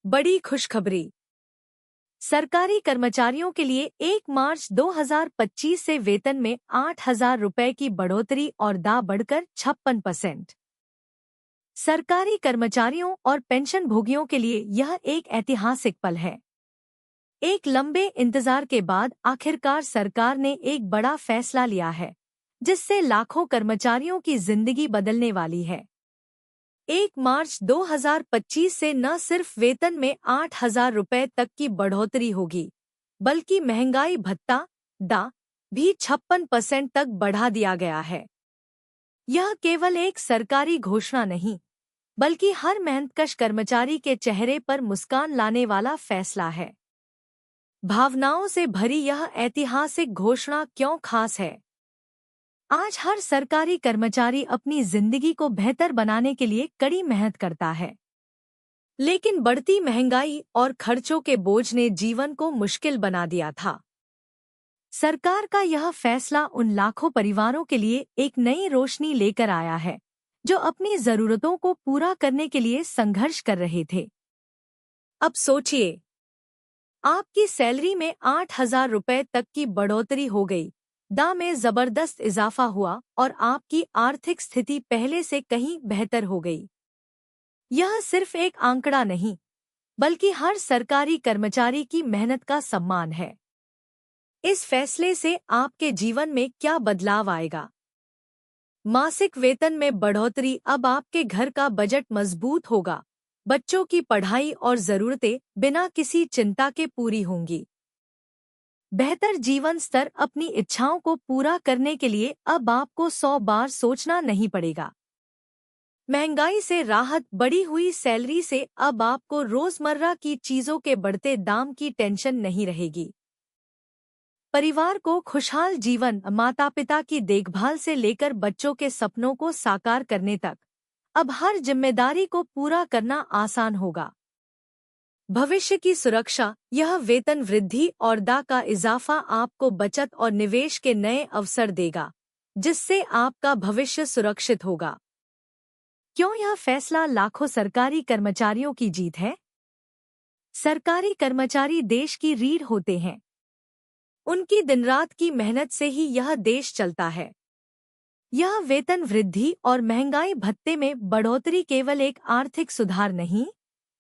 बड़ी खुशखबरी। सरकारी कर्मचारियों के लिए 1 मार्च 2025 से वेतन में 8,000 रुपए की बढ़ोतरी और दा बढ़कर 56%। सरकारी कर्मचारियों और पेंशन भोगियों के लिए यह एक ऐतिहासिक पल है। एक लंबे इंतजार के बाद आखिरकार सरकार ने एक बड़ा फैसला लिया है, जिससे लाखों कर्मचारियों की जिंदगी बदलने वाली है। 1 मार्च 2025 से न सिर्फ वेतन में 8,000 रुपए तक की बढ़ोतरी होगी, बल्कि महंगाई भत्ता डा भी 56% तक बढ़ा दिया गया है। यह केवल एक सरकारी घोषणा नहीं, बल्कि हर मेहनतकश कर्मचारी के चेहरे पर मुस्कान लाने वाला फैसला है। भावनाओं से भरी यह ऐतिहासिक घोषणा क्यों खास है? आज हर सरकारी कर्मचारी अपनी जिंदगी को बेहतर बनाने के लिए कड़ी मेहनत करता है, लेकिन बढ़ती महंगाई और खर्चों के बोझ ने जीवन को मुश्किल बना दिया था। सरकार का यह फैसला उन लाखों परिवारों के लिए एक नई रोशनी लेकर आया है, जो अपनी जरूरतों को पूरा करने के लिए संघर्ष कर रहे थे। अब सोचिए, आपकी सैलरी में 8,000 रुपए तक की बढ़ोतरी हो गई, दाम में जबरदस्त इजाफा हुआ और आपकी आर्थिक स्थिति पहले से कहीं बेहतर हो गई। यह सिर्फ एक आंकड़ा नहीं, बल्कि हर सरकारी कर्मचारी की मेहनत का सम्मान है। इस फैसले से आपके जीवन में क्या बदलाव आएगा? मासिक वेतन में बढ़ोतरी। अब आपके घर का बजट मजबूत होगा, बच्चों की पढ़ाई और जरूरतें बिना किसी चिंता के पूरी होंगी। बेहतर जीवन स्तर। अपनी इच्छाओं को पूरा करने के लिए अब आपको 100 बार सोचना नहीं पड़ेगा। महंगाई से राहत। बढ़ी हुई सैलरी से अब आपको रोजमर्रा की चीजों के बढ़ते दाम की टेंशन नहीं रहेगी। परिवार को खुशहाल जीवन। माता पिता की देखभाल से लेकर बच्चों के सपनों को साकार करने तक अब हर जिम्मेदारी को पूरा करना आसान होगा। भविष्य की सुरक्षा। यह वेतन वृद्धि और दा का इजाफा आपको बचत और निवेश के नए अवसर देगा, जिससे आपका भविष्य सुरक्षित होगा। क्यों यह फैसला लाखों सरकारी कर्मचारियों की जीत है? सरकारी कर्मचारी देश की रीढ़ होते हैं। उनकी दिनरात की मेहनत से ही यह देश चलता है। यह वेतन वृद्धि और महंगाई भत्ते में बढ़ोतरी केवल एक आर्थिक सुधार नहीं,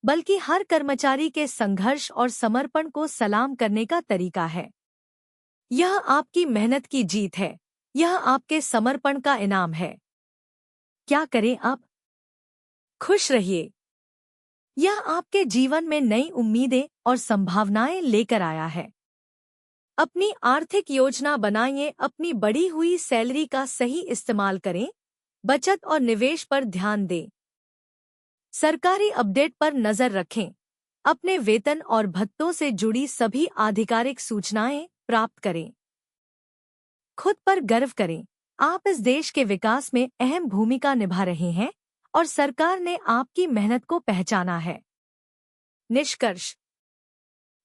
बल्कि हर कर्मचारी के संघर्ष और समर्पण को सलाम करने का तरीका है। यह आपकी मेहनत की जीत है, यह आपके समर्पण का इनाम है। क्या करें अब? खुश रहिए। यह आपके जीवन में नई उम्मीदें और संभावनाएं लेकर आया है। अपनी आर्थिक योजना बनाइए, अपनी बढ़ी हुई सैलरी का सही इस्तेमाल करें, बचत और निवेश पर ध्यान दें। सरकारी अपडेट पर नजर रखें। अपने वेतन और भत्तों से जुड़ी सभी आधिकारिक सूचनाएं प्राप्त करें। खुद पर गर्व करें। आप इस देश के विकास में अहम भूमिका निभा रहे हैं और सरकार ने आपकी मेहनत को पहचाना है। निष्कर्ष।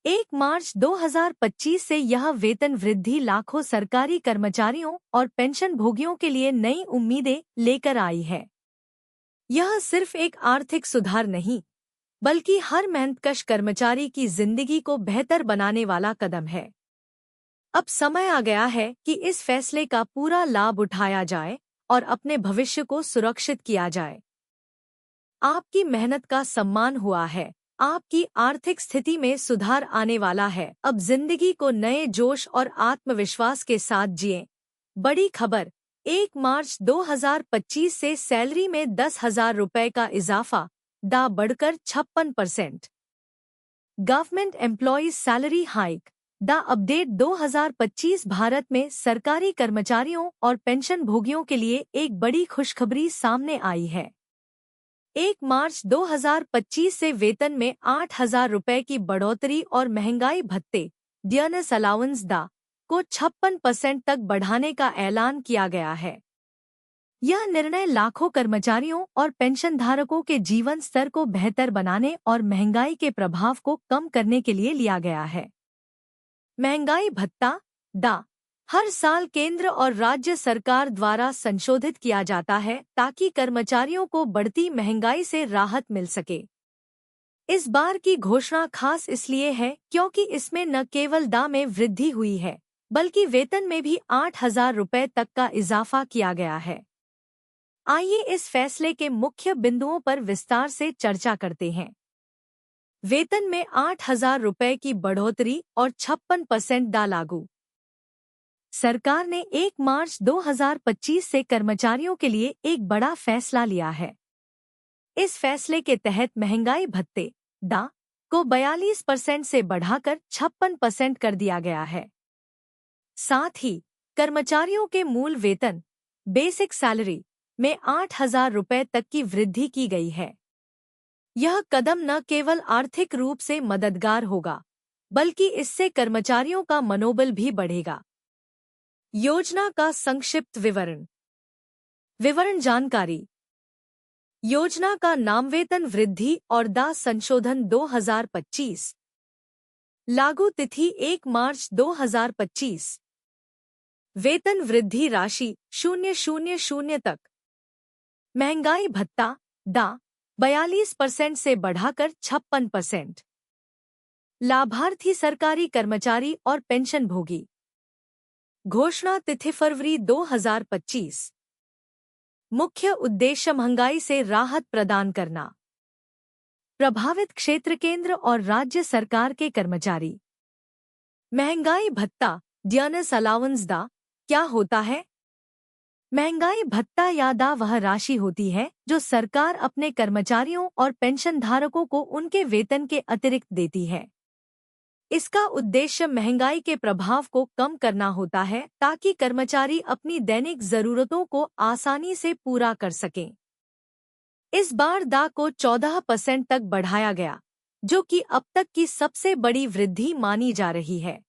1 मार्च 2025 से यह वेतन वृद्धि लाखों सरकारी कर्मचारियों और पेंशन भोगियों के लिए नई उम्मीदें लेकर आई है। यह सिर्फ एक आर्थिक सुधार नहीं, बल्कि हर मेहनतकश कर्मचारी की जिंदगी को बेहतर बनाने वाला कदम है। अब समय आ गया है कि इस फैसले का पूरा लाभ उठाया जाए और अपने भविष्य को सुरक्षित किया जाए। आपकी मेहनत का सम्मान हुआ है, आपकी आर्थिक स्थिति में सुधार आने वाला है। अब जिंदगी को नए जोश और आत्मविश्वास के साथ जिएं। बड़ी खबर। 1 मार्च 2025 से सैलरी में 10,000 रुपए का इजाफा, दा बढ़कर 56%। Government employees salary hike, the update 2025। Bharat में सरकारी कर्मचारियों और पेंशन भोगियों के लिए एक बड़ी खुशखबरी सामने आई है। 1 मार्च 2025 से वेतन में 8,000 रुपए की बढ़ोतरी और महंगाई भत्ते डियरनेस अलाउंस दा को 56% तक बढ़ाने का ऐलान किया गया है। यह निर्णय लाखों कर्मचारियों और पेंशनधारकों के जीवन स्तर को बेहतर बनाने और महंगाई के प्रभाव को कम करने के लिए लिया गया है। महंगाई भत्ता डा हर साल केंद्र और राज्य सरकार द्वारा संशोधित किया जाता है, ताकि कर्मचारियों को बढ़ती महंगाई से राहत मिल सके। इस बार की घोषणा खास इसलिए है क्योंकि इसमें न केवल दाम में वृद्धि हुई है बल्कि वेतन में भी 8,000 रुपए तक का इजाफा किया गया है। आइए इस फैसले के मुख्य बिंदुओं पर विस्तार से चर्चा करते हैं। वेतन में 8,000 रुपए की बढ़ोतरी और 56% दा लागू। सरकार ने 1 मार्च 2025 से कर्मचारियों के लिए एक बड़ा फैसला लिया है। इस फैसले के तहत महंगाई भत्ते दा को 42% से बढ़ाकर 56% कर दिया गया है। साथ ही कर्मचारियों के मूल वेतन बेसिक सैलरी में 8,000 रुपए तक की वृद्धि की गई है। यह कदम न केवल आर्थिक रूप से मददगार होगा बल्कि इससे कर्मचारियों का मनोबल भी बढ़ेगा। योजना का संक्षिप्त विवरण जानकारी। योजना का नाम वेतन वृद्धि और दा संशोधन 2025। लागू तिथि 1 मार्च 2025। वेतन वृद्धि राशि 000 तक। महंगाई भत्ता दा 42% से बढ़ाकर 56%। लाभार्थी सरकारी कर्मचारी और पेंशन भोगी। घोषणा तिथि फरवरी 2025। मुख्य उद्देश्य महंगाई से राहत प्रदान करना। प्रभावित क्षेत्र केंद्र और राज्य सरकार के कर्मचारी। महंगाई भत्ता डियरनेस अलाउंस दा क्या होता है? महंगाई भत्ता या दा वह राशि होती है जो सरकार अपने कर्मचारियों और पेंशनधारकों को उनके वेतन के अतिरिक्त देती है। इसका उद्देश्य महंगाई के प्रभाव को कम करना होता है ताकि कर्मचारी अपनी दैनिक जरूरतों को आसानी से पूरा कर सकें। इस बार दा को 14% तक बढ़ाया गया, जो कि अब तक की सबसे बड़ी वृद्धि मानी जा रही है।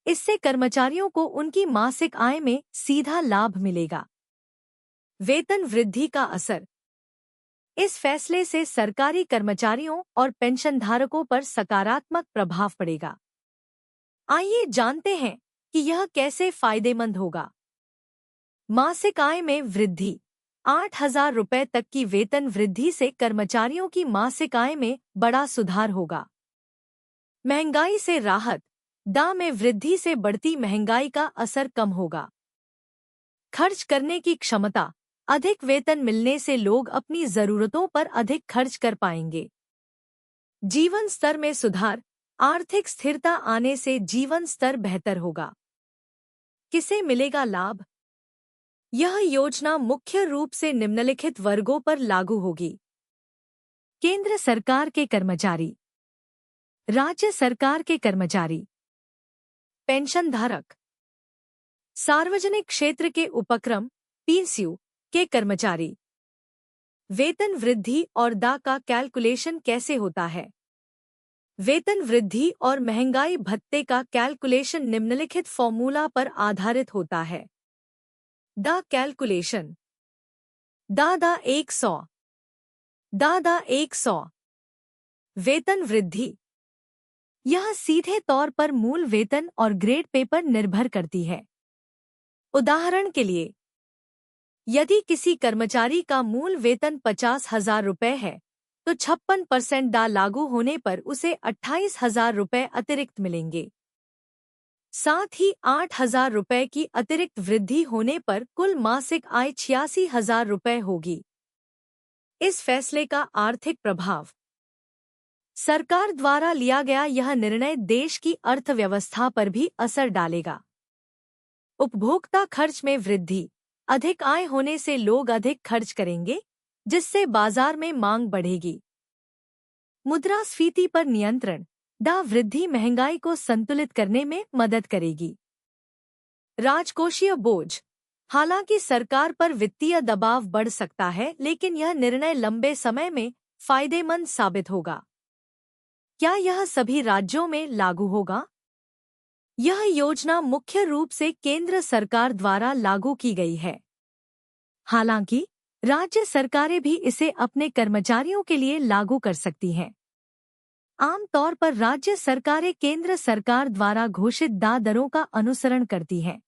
इससे कर्मचारियों को उनकी मासिक आय में सीधा लाभ मिलेगा। वेतन वृद्धि का असर। इस फैसले से सरकारी कर्मचारियों और पेंशनधारकों पर सकारात्मक प्रभाव पड़ेगा। आइए जानते हैं कि यह कैसे फायदेमंद होगा। मासिक आय में वृद्धि। 8,000 रुपए तक की वेतन वृद्धि से कर्मचारियों की मासिक आय में बड़ा सुधार होगा। महंगाई से राहत। दा में वृद्धि से बढ़ती महंगाई का असर कम होगा। खर्च करने की क्षमता। अधिक वेतन मिलने से लोग अपनी जरूरतों पर अधिक खर्च कर पाएंगे। जीवन स्तर में सुधार। आर्थिक स्थिरता आने से जीवन स्तर बेहतर होगा। किसे मिलेगा लाभ? यह योजना मुख्य रूप से निम्नलिखित वर्गों पर लागू होगी। केंद्र सरकार के कर्मचारी, राज्य सरकार के कर्मचारी, पेंशनधारक, सार्वजनिक क्षेत्र के उपक्रम पीएसयू के कर्मचारी। वेतन वृद्धि और दा का कैलकुलेशन कैसे होता है? वेतन वृद्धि और महंगाई भत्ते का कैलकुलेशन निम्नलिखित फॉर्मूला पर आधारित होता है। दा कैलकुलेशन। दा 100। दा 100। वेतन वृद्धि। यह सीधे तौर पर मूल वेतन और ग्रेड पे पर निर्भर करती है। उदाहरण के लिए, यदि किसी कर्मचारी का मूल वेतन 50,000 रुपये है, तो 56% दा लागू होने पर उसे 28,000 रुपये अतिरिक्त मिलेंगे। साथ ही 8,000 रुपये की अतिरिक्त वृद्धि होने पर कुल मासिक आय 86,000 रुपये होगी। इस फैसले का आर्थिक प्रभाव। सरकार द्वारा लिया गया यह निर्णय देश की अर्थव्यवस्था पर भी असर डालेगा। उपभोक्ता खर्च में वृद्धि। अधिक आय होने से लोग अधिक खर्च करेंगे, जिससे बाजार में मांग बढ़ेगी। मुद्रास्फीति पर नियंत्रण। दा वृद्धि महंगाई को संतुलित करने में मदद करेगी। राजकोषीय बोझ। हालांकि सरकार पर वित्तीय दबाव बढ़ सकता है, लेकिन यह निर्णय लंबे समय में फायदेमंद साबित होगा। क्या यह सभी राज्यों में लागू होगा? यह योजना मुख्य रूप से केंद्र सरकार द्वारा लागू की गई है। हालांकि राज्य सरकारें भी इसे अपने कर्मचारियों के लिए लागू कर सकती हैं। आमतौर पर राज्य सरकारें केंद्र सरकार द्वारा घोषित दा दरों का अनुसरण करती हैं।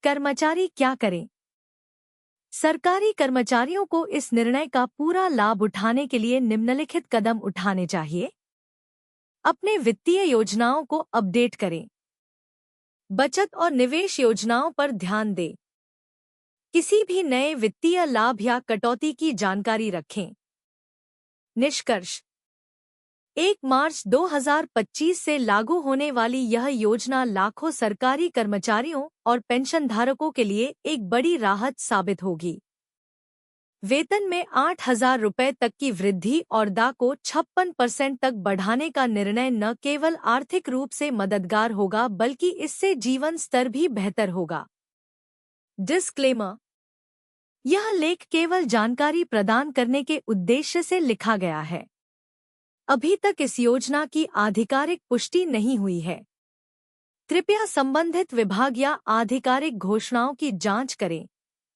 कर्मचारी क्या करें? सरकारी कर्मचारियों को इस निर्णय का पूरा लाभ उठाने के लिए निम्नलिखित कदम उठाने चाहिए। अपने वित्तीय योजनाओं को अपडेट करें। बचत और निवेश योजनाओं पर ध्यान दें। किसी भी नए वित्तीय लाभ या कटौती की जानकारी रखें। निष्कर्ष 1 मार्च 2025 से लागू होने वाली यह योजना लाखों सरकारी कर्मचारियों और पेंशनधारकों के लिए एक बड़ी राहत साबित होगी। वेतन में 8,000 रुपये तक की वृद्धि और दा को 56% तक बढ़ाने का निर्णय न केवल आर्थिक रूप से मददगार होगा बल्कि इससे जीवन स्तर भी बेहतर होगा। डिस्क्लेमर: यह लेख केवल जानकारी प्रदान करने के उद्देश्य से लिखा गया है। अभी तक इस योजना की आधिकारिक पुष्टि नहीं हुई है। कृपया संबंधित विभाग या आधिकारिक घोषणाओं की जांच करें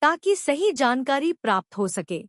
ताकि सही जानकारी प्राप्त हो सके।